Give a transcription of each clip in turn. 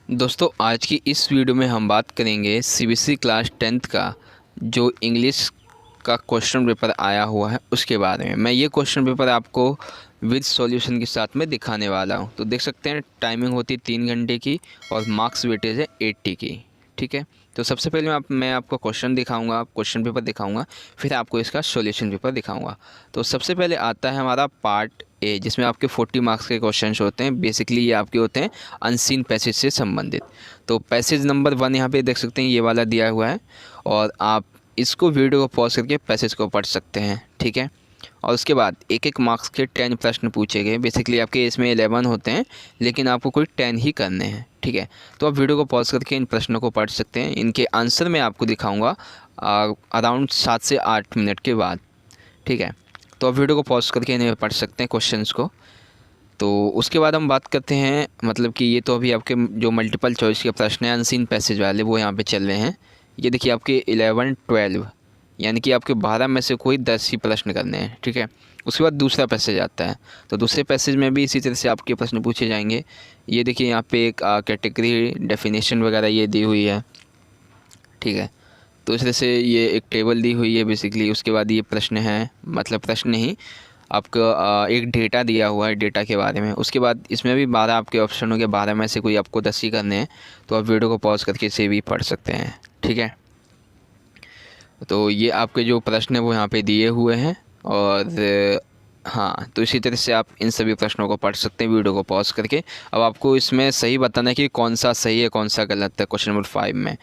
दोस्तों आज की इस वीडियो में हम बात करेंगे सीबीएसई क्लास 10th का जो इंग्लिश का क्वेश्चन पेपर आया हुआ है उसके बारे में। मैं ये क्वेश्चन पेपर आपको विद सॉल्यूशन के साथ में दिखाने वाला हूँ। तो देख सकते हैं टाइमिंग होती है 3 घंटे की और मार्क्स वेटेज है 80 की। ठीक है, तो सबसे पहले मैं आपको क्वेश्चन दिखाऊंगा, क्वेश्चन पेपर दिखाऊंगा, फिर आपको इसका सॉल्यूशन पेपर दिखाऊंगा। तो सबसे पहले आता है हमारा पार्ट ए, जिसमें आपके 40 मार्क्स के क्वेश्चंस होते हैं। बेसिकली ये आपके होते हैं अनसीन पैसेज से संबंधित। तो पैसेज नंबर 1 यहाँ पे देख सकते हैं, ये वाला दिया हुआ है और आप इसको वीडियो को पॉज करके पैसेज को पढ़ सकते हैं। ठीक है, और उसके बाद एक एक मार्क्स के 10 प्रश्न पूछे गए। बेसिकली आपके इसमें 11 होते हैं लेकिन आपको कोई 10 ही करने हैं। ठीक है, तो आप वीडियो को पॉज करके इन प्रश्नों को पढ़ सकते हैं। इनके आंसर मैं आपको दिखाऊंगा अराउंड 7 से 8 मिनट के बाद। ठीक है, तो आप वीडियो को पॉज करके इन्हें पढ़ सकते हैं क्वेश्चंस को। तो उसके बाद हम बात करते हैं, मतलब कि ये तो अभी आपके जो मल्टीपल चॉइस के प्रश्न हैं अनसीन पैसेज वाले वो यहाँ पे चल रहे हैं। ये देखिए आपके 11, 12 यानी कि आपके 12 में से कोई 10 ही प्रश्न करने हैं। ठीक है, उसके बाद दूसरा पैसेज आता है। तो दूसरे पैसेज में भी इसी तरह से आपके प्रश्न पूछे जाएंगे। ये देखिए यहाँ पे एक कैटेगरी डेफिनेशन वगैरह ये दी हुई है। ठीक है, तो इस तरह से ये एक टेबल दी हुई है बेसिकली। उसके बाद ये प्रश्न है, मतलब प्रश्न नहीं, आपका एक डेटा दिया हुआ है डेटा के बारे में। उसके बाद इसमें भी 12 आपके ऑप्शन हो गए, 12 में से कोई आपको 10 ही करने हैं। तो आप वीडियो को पॉज करके इसे भी पढ़ सकते हैं। ठीक है, तो ये आपके जो प्रश्न है वो यहाँ पे दिए हुए हैं और हाँ, तो इसी तरह से आप इन सभी प्रश्नों को पढ़ सकते हैं वीडियो को पॉज करके। अब आपको इसमें सही बताना है कि कौन सा सही है कौन सा गलत है क्वेश्चन नंबर 5 में।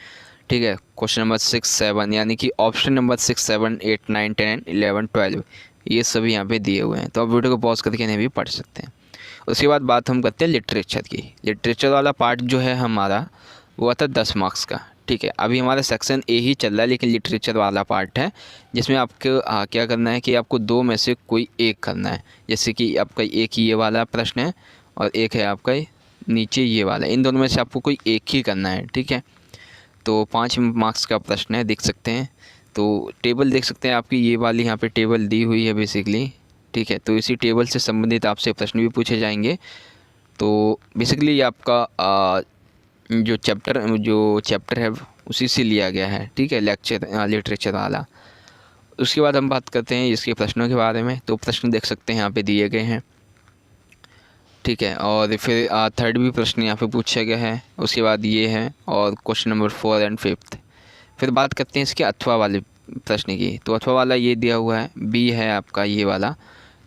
ठीक है, क्वेश्चन नंबर 6, 7 यानी कि ऑप्शन नंबर 6, 7, 8, 9, 10, 11, 12 ये सभी यहाँ पे दिए हुए हैं। तो आप वीडियो को पॉज करके इन्हें भी पढ़ सकते हैं। उसके बाद बात हम करते हैं लिटरेचर की। लिटरेचर वाला पार्ट जो है हमारा वो आता है 10 मार्क्स का। ठीक है, अभी हमारा सेक्शन ए ही चल रहा है लेकिन लिटरेचर वाला पार्ट है जिसमें आपको क्या करना है कि आपको 2 में से कोई एक करना है। जैसे कि आपका एक ये वाला प्रश्न है और एक है आपका नीचे ये वाला, इन दोनों में से आपको कोई एक ही करना है। ठीक है, तो 5 मार्क्स का प्रश्न है, देख सकते हैं। तो टेबल देख सकते हैं आपकी ये वाली यहाँ पे टेबल दी हुई है बेसिकली। ठीक है, तो इसी टेबल से संबंधित आपसे प्रश्न भी पूछे जाएंगे। तो बेसिकली ये आपका जो चैप्टर है उसी से लिया गया है। ठीक है, लेक्चर लिटरेचर वाला। उसके बाद हम बात करते हैं इसके प्रश्नों के बारे में। तो प्रश्न देख सकते हैं यहाँ पे दिए गए हैं। ठीक है, और फिर थर्ड भी प्रश्न यहाँ पे पूछा गया है। उसके बाद ये है और क्वेश्चन नंबर 4 एंड 5। फिर बात करते हैं इसके अथवा वाले प्रश्न की। तो अथवा वाला ये दिया हुआ है, बी है आपका ये वाला।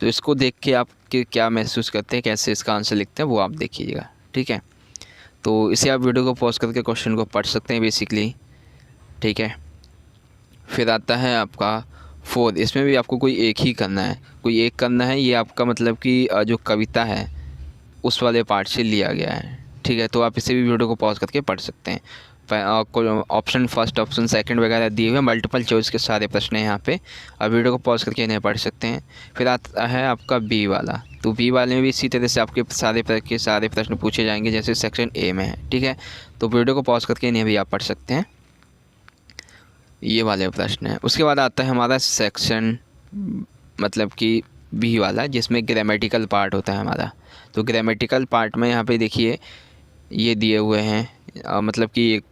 तो इसको देख के आप क्या महसूस करते हैं, कैसे इसका आंसर लिखते हैं वो आप देखिएगा। ठीक है, तो इसे आप वीडियो को पॉज करके क्वेश्चन को पढ़ सकते हैं बेसिकली। ठीक है, फिर आता है आपका 4। इसमें भी आपको कोई एक ही करना है, कोई एक करना है। ये आपका मतलब कि जो कविता है उस वाले पार्ट से लिया गया है। ठीक है, तो आप इसे भी वीडियो को पॉज करके पढ़ सकते हैं। ऑप्शन फर्स्ट, ऑप्शन सेकंड वगैरह दिए हुए मल्टीपल चॉइस के सारे प्रश्न हैं यहाँ पे। आप वीडियो को पॉज करके इन्हें पढ़ सकते हैं। फिर आता है आपका बी वाला। तो बी वाले में भी इसी तरह से आपके सारे प्रश्न पूछे जाएंगे जैसे सेक्शन ए में है। ठीक है, तो वीडियो को पॉज करके इन्हें भी आप पढ़ सकते हैं, ये वाले प्रश्न है। उसके बाद आता है हमारा सेक्शन मतलब कि बी वाला, जिसमें ग्रामेटिकल पार्ट होता है हमारा। तो ग्रामेटिकल पार्ट में यहाँ पे देखिए ये दिए हुए हैं, मतलब कि एक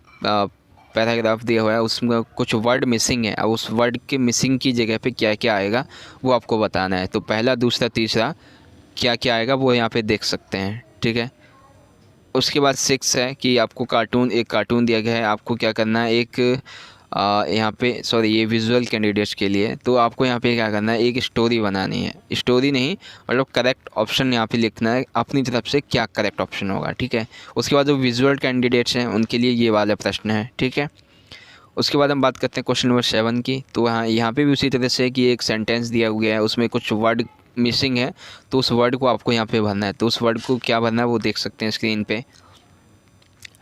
पैराग्राफ दिया हुआ है, उसमें कुछ वर्ड मिसिंग है। अब उस वर्ड के मिसिंग की जगह पे क्या क्या आएगा वो आपको बताना है। तो पहला, दूसरा, तीसरा क्या क्या आएगा वो यहाँ पे देख सकते हैं। ठीक है, उसके बाद 6 है कि आपको एक कार्टून दिया गया है, आपको क्या करना है, एक यहाँ पे सॉरी ये विजुअल कैंडिडेट्स के लिए। तो आपको यहाँ पे क्या करना है, एक स्टोरी बनानी है। स्टोरी नहीं मतलब करेक्ट ऑप्शन यहाँ पे लिखना है अपनी तरफ से, क्या करेक्ट ऑप्शन होगा। ठीक है, उसके बाद जो विजुअल कैंडिडेट्स हैं उनके लिए ये वाला प्रश्न है। ठीक है, उसके बाद हम बात करते हैं क्वेश्चन नंबर 7 की। तो यहाँ पे भी उसी तरह से कि एक सेंटेंस दिया गया है, उसमें कुछ वर्ड मिसिंग है तो उस वर्ड को आपको यहाँ पे भरना है। तो उस वर्ड को क्या भरना है वो देख सकते हैं स्क्रीन पे।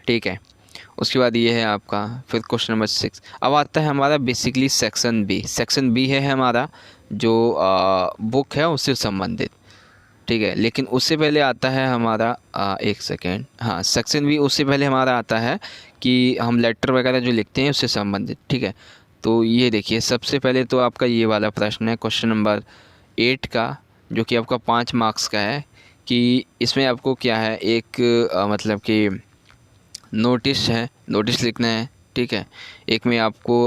ठीक है, उसके बाद ये है आपका फिर क्वेश्चन नंबर 6। अब आता है हमारा basically section B. Section B है हमारा जो बुक है उससे संबंधित। ठीक है, लेकिन उससे पहले आता है हमारा एक सेकेंड, हाँ सेक्शन बी उससे पहले हमारा आता है कि हम लेटर वगैरह जो लिखते हैं उससे संबंधित। ठीक है, तो ये देखिए सबसे पहले तो आपका ये वाला प्रश्न है क्वेश्चन नंबर 8 का, जो कि आपका 5 मार्क्स का है। कि इसमें आपको क्या है, एक मतलब कि नोटिस है, नोटिस लिखना है, ठीक है। एक में आपको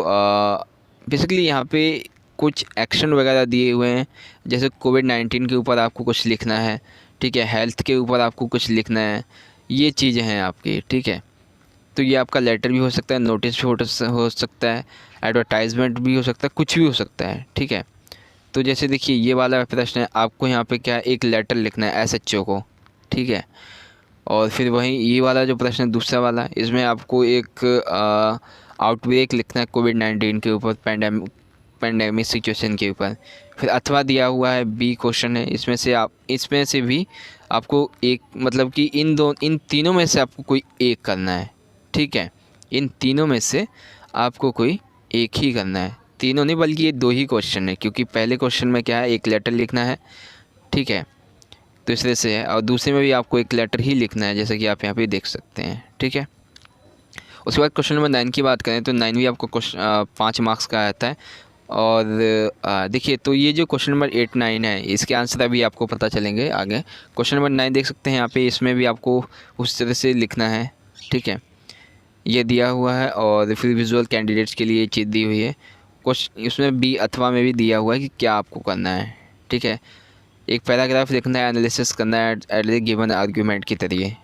बेसिकली यहाँ पे कुछ एक्शन वगैरह दिए हुए हैं, जैसे कोविड-19 के ऊपर आपको कुछ लिखना है, ठीक है, हेल्थ के ऊपर आपको कुछ लिखना है, ये चीज़ें हैं आपकी, ठीक है। तो ये आपका लेटर भी हो सकता है, नोटिस भी हो सकता है, एडवर्टाइजमेंट भी हो सकता है, कुछ भी हो सकता है, ठीक है। तो जैसे देखिए ये वाला प्रश्न है, आपको यहाँ पे क्या एक लेटर लिखना है एसएचओ को, ठीक है। और फिर वहीं ये वाला जो प्रश्न है दूसरा वाला, इसमें आपको एक आउटब्रेक लिखना है कोविड-19 के ऊपर, पैंडेमिक सिचुएशन के ऊपर। फिर अथवा दिया हुआ है, बी क्वेश्चन है, इसमें से भी आपको एक, मतलब कि इन तीनों में से आपको कोई एक करना है, ठीक है। इन तीनों में से आपको कोई एक ही करना है, तीनों नहीं बल्कि ये 2 ही क्वेश्चन है, क्योंकि पहले क्वेश्चन में क्या है, एक लेटर लिखना है, ठीक है, दूसरे से है, और दूसरे में भी आपको एक लेटर ही लिखना है, जैसे कि आप यहाँ पे देख सकते हैं, ठीक है। उसके बाद क्वेश्चन नंबर 9 की बात करें तो 9 भी आपको 5 मार्क्स का आता है। और देखिए, तो ये जो क्वेश्चन नंबर 8, 9 है, इसके आंसर अभी आपको पता चलेंगे आगे। क्वेश्चन नंबर 9 देख सकते हैं यहाँ पे, इसमें भी आपको उस तरह से लिखना है, ठीक है, ये दिया हुआ है। और फिर विजुअल कैंडिडेट्स के लिए ये चीज़ दी हुई है। क्वेश्चन इसमें बी अथवा में भी दिया हुआ है कि क्या आपको करना है, ठीक है। एक पैराग्राफ लिखना है, एनालिसिस करना है एट द गिवन आर्ग्यूमेंट के जरिए,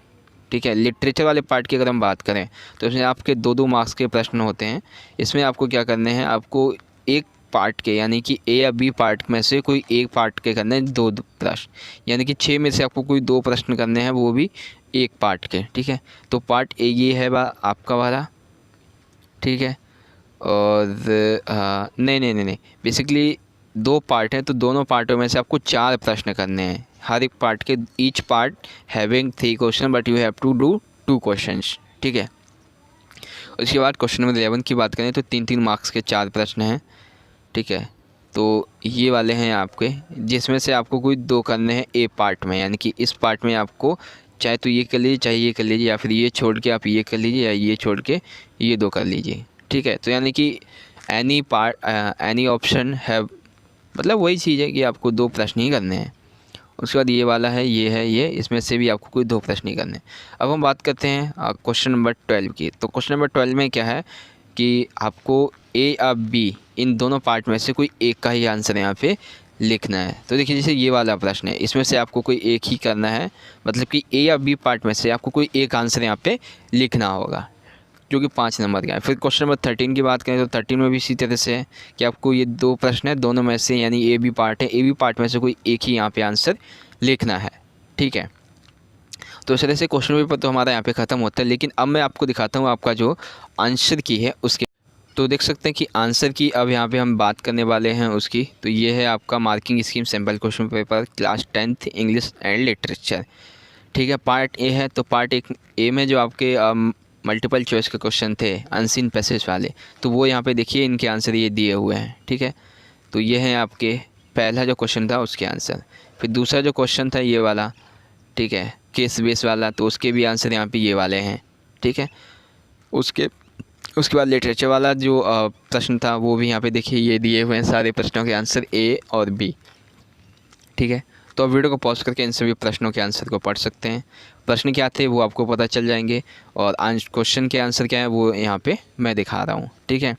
ठीक है। लिटरेचर वाले पार्ट की अगर हम बात करें तो इसमें आपके 2-2 मार्क्स के प्रश्न होते हैं। इसमें आपको क्या करने हैं, आपको एक पार्ट के, यानी कि ए या बी पार्ट में से कोई एक पार्ट के करने हैं 2 प्रश्न, यानी कि 6 में से आपको कोई 2 प्रश्न करने हैं, वो भी एक पार्ट के, ठीक है। तो पार्ट ए ये है आपका वाला, ठीक है। और नहीं, बेसिकली 2 पार्ट हैं, तो दोनों पार्टों में से आपको 4 प्रश्न करने हैं। हर एक पार्ट के, each part having 3 question but you have to do 2 questions, ठीक है। उसके बाद क्वेश्चन नंबर 11 की बात करें तो 3-3 मार्क्स के 4 प्रश्न हैं, ठीक है। तो ये वाले हैं आपके, जिसमें से आपको कोई 2 करने हैं ए पार्ट में, यानी कि इस पार्ट में आपको चाहे तो ये कर लीजिए, चाहे ये कर लीजिए, या फिर ये छोड़ के आप ये कर लीजिए, या ये छोड़ के ये 2 कर लीजिए, ठीक है। तो यानी कि एनी ऑप्शन है, मतलब वही चीज़ है कि आपको 2 प्रश्न ही करने हैं। उसके बाद ये वाला है, ये इसमें से भी आपको कोई 2 प्रश्न ही करने हैं। अब हम बात करते हैं क्वेश्चन नंबर 12 की। तो क्वेश्चन नंबर 12 में क्या है कि आपको ए या बी, इन दोनों पार्ट में से कोई एक का ही आंसर यहाँ पे लिखना है। तो देखिए, जैसे ये वाला प्रश्न है, इसमें से आपको कोई एक ही करना है, मतलब कि ए या बी पार्ट में से आपको कोई एक आंसर यहाँ पे लिखना होगा, जो कि 5 नंबर का है। फिर क्वेश्चन नंबर 13 की बात करें तो 13 में भी इसी तरह से है कि आपको ये 2 प्रश्न है, दोनों में से, यानी ए बी पार्ट है, ए बी पार्ट में से कोई एक ही यहाँ पे आंसर लिखना है, ठीक है। तो इस तरह से क्वेश्चन पेपर तो हमारा यहाँ पे ख़त्म होता है। लेकिन अब मैं आपको दिखाता हूँ आपका जो आंसर की है उसके। तो देख सकते हैं कि आंसर की अब यहाँ पे हम बात करने वाले हैं उसकी। तो ये है आपका marking scheme sample question paper class 10th English and literature, ठीक है। पार्ट ए है, तो पार्ट ए में जो आपके मल्टीपल चॉइस के क्वेश्चन थे अनसीन पैसेज वाले, तो वो यहाँ पे देखिए इनके आंसर ये दिए हुए हैं, ठीक है। तो ये है आपके पहला जो क्वेश्चन था उसके आंसर। फिर दूसरा जो क्वेश्चन था ये वाला, ठीक है, केस बेस वाला, तो उसके भी आंसर यहाँ पे ये वाले हैं, ठीक है। उसके बाद लिटरेचर वाला जो प्रश्न था वो भी यहाँ पे देखिए ये दिए हुए हैं सारे प्रश्नों के आंसर ए और बी, ठीक है। तो आप वीडियो को पॉज करके इन सभी प्रश्नों के आंसर को पढ़ सकते हैं। प्रश्न क्या थे वो आपको पता चल जाएंगे, और क्वेश्चन के आंसर क्या है वो यहाँ पे मैं दिखा रहा हूँ, ठीक है।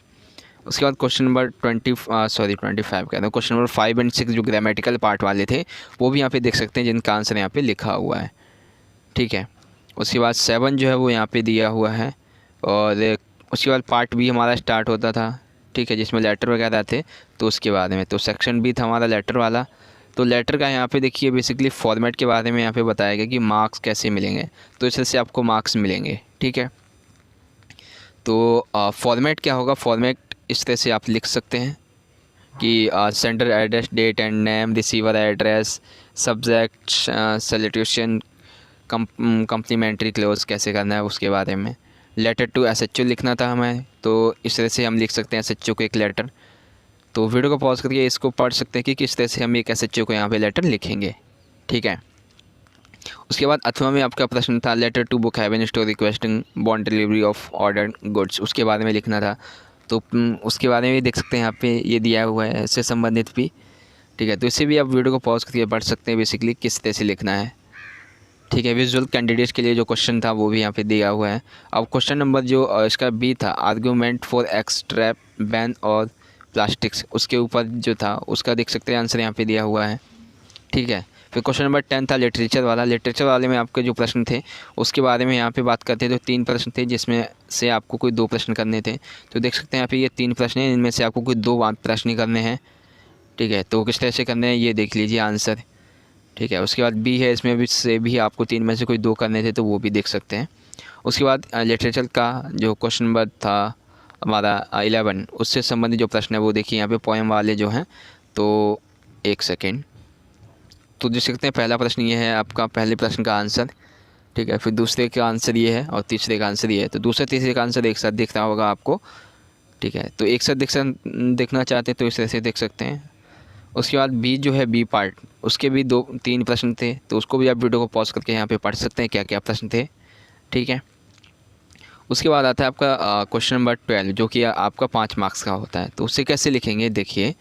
उसके बाद क्वेश्चन नंबर 25 कहता हूँ, क्वेश्चन नंबर 5 और 6 जो ग्रामेटिकल पार्ट वाले थे वो भी यहाँ पे देख सकते हैं, जिनका आंसर यहाँ पे लिखा हुआ है, ठीक है। उसके बाद 7 जो है वो यहाँ पे दिया हुआ है, और उसके बाद पार्ट बी हमारा स्टार्ट होता था, ठीक है, जिसमें लेटर वगैरह थे। तो उसके बाद में तो सेक्शन बी था हमारा लेटर वाला। तो लेटर का यहाँ पे देखिए बेसिकली फॉर्मेट के बारे में यहाँ पे बताया गया कि मार्क्स कैसे मिलेंगे, तो इस तरह से आपको मार्क्स मिलेंगे, ठीक है। तो फॉर्मेट क्या होगा, फॉर्मेट इस तरह से आप लिख सकते हैं कि sender address, date and name, receiver address, subject, salutation, complimentary close कैसे करना है उसके बारे में। लेटर टू एसएचओ लिखना था हमें, तो इस तरह से हम लिख सकते हैं एसएचओ को एक लेटर। तो वीडियो को पॉज करके इसको पढ़ सकते हैं कि किस तरह से हम एक एसएचओ को यहाँ पे लेटर लिखेंगे, ठीक है। उसके बाद अथवा में आपका प्रश्न था letter to Book Haven store requesting bond delivery of order goods, उसके बारे में लिखना था। तो उसके बारे में भी देख सकते हैं यहाँ पे ये दिया हुआ है, इससे संबंधित भी, ठीक है। तो इससे भी आप वीडियो को पॉज करके पढ़ सकते हैं बेसिकली किस तरह से लिखना है, ठीक है। विजुअल कैंडिडेट्स के लिए जो क्वेश्चन था वो भी यहाँ पे दिया हुआ है। अब क्वेश्चन नंबर जो इसका बी था, आर्गूमेंट फॉर एक्सट्रैप बैन और प्लास्टिक्स, उसके ऊपर जो था उसका देख सकते हैं आंसर यहाँ पे दिया हुआ है। ठीक है। फिर क्वेश्चन नंबर 10 था लिटरेचर वाला। लिटरेचर वाले में आपके जो प्रश्न थे उसके बारे में यहाँ पे बात करते हैं। तो 3 प्रश्न थे जिसमें से आपको कोई 2 प्रश्न करने थे। तो देख सकते हैं यहाँ पे ये 3 प्रश्न हैं, इनमें से आपको कोई 2 प्रश्न ही करने हैं। ठीक है। तो किस तरह से करने हैं ये देख लीजिए आंसर। ठीक है। उसके बाद बी है, इसमें भी से भी आपको 3 में से कोई 2 करने थे, तो वो भी देख सकते हैं। उसके बाद लिटरेचर का जो क्वेश्चन नंबर था हमारा 11, उससे संबंधित जो प्रश्न है वो देखिए यहाँ पे पोएम वाले जो हैं। तो एक सेकेंड, तो देख सकते हैं पहला प्रश्न ये है आपका, पहले प्रश्न का आंसर। ठीक है। फिर दूसरे का आंसर ये है और तीसरे का आंसर ये है। तो दूसरे तीसरे का आंसर एक साथ दिख रहा होगा आपको। ठीक है। तो एक साथ देखना चाहते हैं तो इस तरह से देख सकते हैं। उसके बाद बी जो है, बी पार्ट, उसके भी 2-3 प्रश्न थे, तो उसको भी आप वीडियो को पॉज करके यहाँ पे पढ़ सकते हैं क्या क्या प्रश्न थे। ठीक है। उसके बाद आता है आपका क्वेश्चन नंबर 12, जो कि आपका 5 मार्क्स का होता है। तो उससे कैसे लिखेंगे देखिए,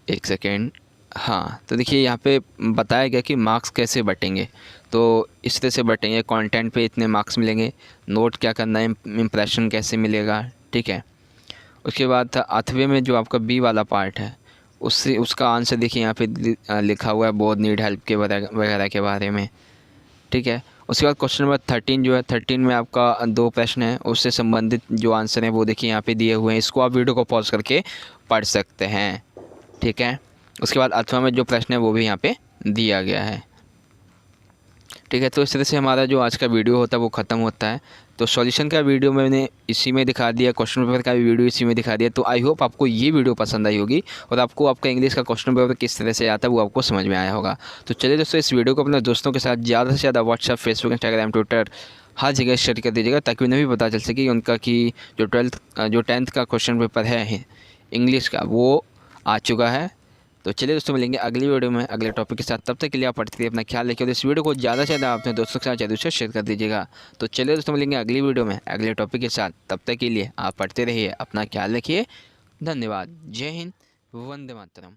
एक सेकेंड। हाँ, तो देखिए यहाँ पे बताया गया कि मार्क्स कैसे बटेंगे। तो इस तरह से बटेंगे, कंटेंट पे इतने मार्क्स मिलेंगे, नोट क्या करना है, इम्प्रेशन कैसे मिलेगा। ठीक है। उसके बाद था अथवे में जो आपका बी वाला पार्ट है, उससे उसका आंसर देखिए यहाँ पे लिखा हुआ है, बहुत नीड हेल्प के वगैरह के बारे में। ठीक है। उसके बाद क्वेश्चन नंबर 13 जो है, 13 में आपका 2 प्रश्न है, उससे संबंधित जो आंसर है वो देखिए यहाँ पे दिए हुए हैं। इसको आप वीडियो को पॉज करके पढ़ सकते हैं। ठीक है। उसके बाद अथवा में जो प्रश्न है वो भी यहाँ पे दिया गया है। ठीक है। तो इस तरह से हमारा जो आज का वीडियो होता है वो ख़त्म होता है। तो सॉल्यूशन का वीडियो मैंने इसी में दिखा दिया, क्वेश्चन पेपर का भी वीडियो इसी में दिखा दिया। तो आई होप आपको ये वीडियो पसंद आई होगी और आपको आपका इंग्लिश का क्वेश्चन पेपर किस तरह से आता है वो आपको समझ में आया होगा। तो चलिए दोस्तों, इस वीडियो को अपने दोस्तों के साथ ज़्यादा से ज़्यादा व्हाट्सएप, फेसबुक, इंस्टाग्राम, ट्विटर हर जगह शेयर कर दीजिएगा, ताकि उन्हें भी पता चल सके उनका कि जो 10th का क्वेश्चन पेपर है इंग्लिश का वो आ चुका है। तो चलिए दोस्तों, मिलेंगे अगली वीडियो में अगले टॉपिक के साथ। तब तक के लिए आप पढ़ते रहिए, अपना ख्याल रखिए और इस वीडियो को ज़्यादा से ज़्यादा अपने दोस्तों के साथ ज़्यादा से शेयर कर दीजिएगा। तो चलिए दोस्तों, मिलेंगे अगली वीडियो में अगले टॉपिक के साथ। तब तक के लिए आप पढ़ते रहिए, अपना ख्याल रखिए। धन्यवाद। जय हिंद, वंदे मातरम।